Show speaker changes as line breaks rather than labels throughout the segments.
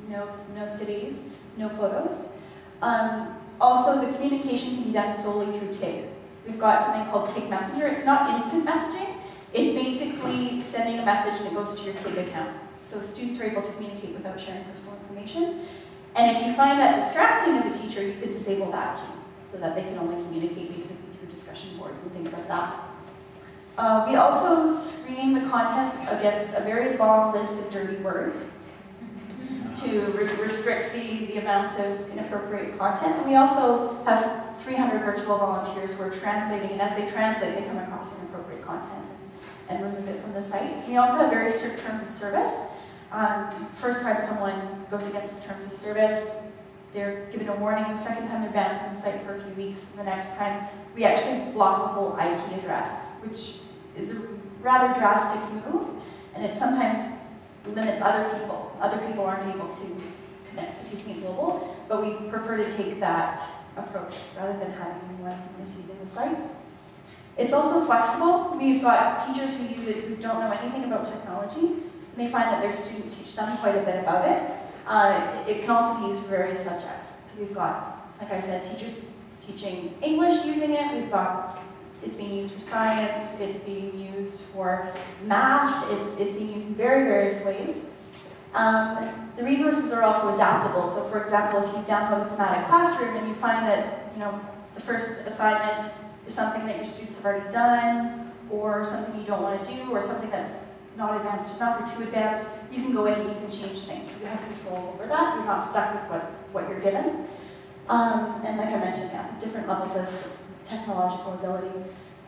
no cities, no photos. Also, the communication can be done solely through TIG. We've got something called TIG Messenger. It's not instant messaging. It's basically sending a message and it goes to your TIG account. So students are able to communicate without sharing personal information. And if you find that distracting as a teacher, you could disable that too, so that they can only communicate basically through discussion boards and things like that. We also screen the content against a very long list of dirty words to restrict the amount of inappropriate content. And we also have 300 virtual volunteers who are translating, and as they translate, they come across inappropriate content and remove it from the site. We also have very strict terms of service. First time someone goes against the terms of service, they're given a warning. The second time they're banned from the site for a few weeks. The next time, we actually block the whole IP address, which is a rather drastic move, and it sometimes limits other people. Other people aren't able to connect to Teaching It Global, but we prefer to take that approach rather than having anyone misusing the site. It's also flexible. We've got teachers who use it who don't know anything about technology, and they find that their students teach them quite a bit about it. It can also be used for various subjects. So we've got, like I said, teachers teaching English using it. We've got, it's being used for science, it's being used for math, it's being used in various ways. The resources are also adaptable. So for example, if you download a thematic classroom and you find that the first assignment is something that your students have already done, or something you don't want to do, or something that's not advanced enough or too advanced, you can go in and you can change things. So you have control over that. You're not stuck with what you're given. And like I mentioned, yeah, different levels of technological ability,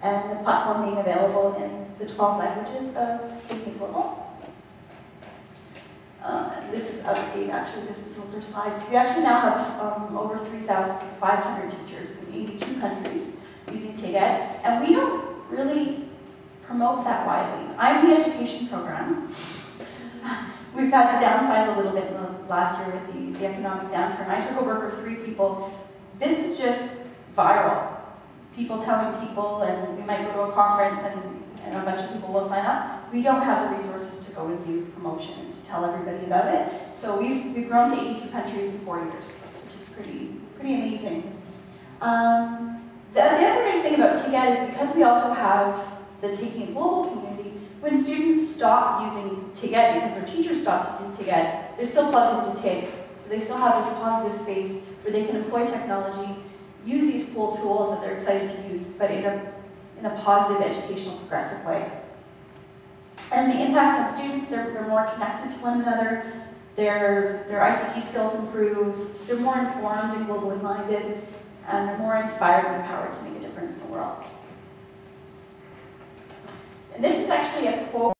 and the platform being available in the 12 languages of Teaching It Global. This is out of date, actually. This is older slides. We actually now have over 3,500 teachers in 82 countries using TIG-Ed, and we don't really promote that widely. I'm the education program. We've had to downsize a little bit last year with the economic downturn. I took over for 3 people. This is just viral. People telling people, and we might go to a conference and a bunch of people will sign up. We don't have the resources to go and do promotion and to tell everybody about it. So we've grown to 82 countries in 4 years, which is pretty amazing. The other nice thing about TIG-Ed is because we also have the Taking It Global community, when students stop using TIG-Ed because their teacher stops using TIG-Ed, they're still plugged into TIG. So they still have this positive space where they can employ technology, use these cool tools that they're excited to use, but in a positive, educational, progressive way. And the impacts on students, they're more connected to one another, their ICT skills improve, they're more informed and globally minded, and they're more inspired and empowered to make a difference in the world. And this is actually a quote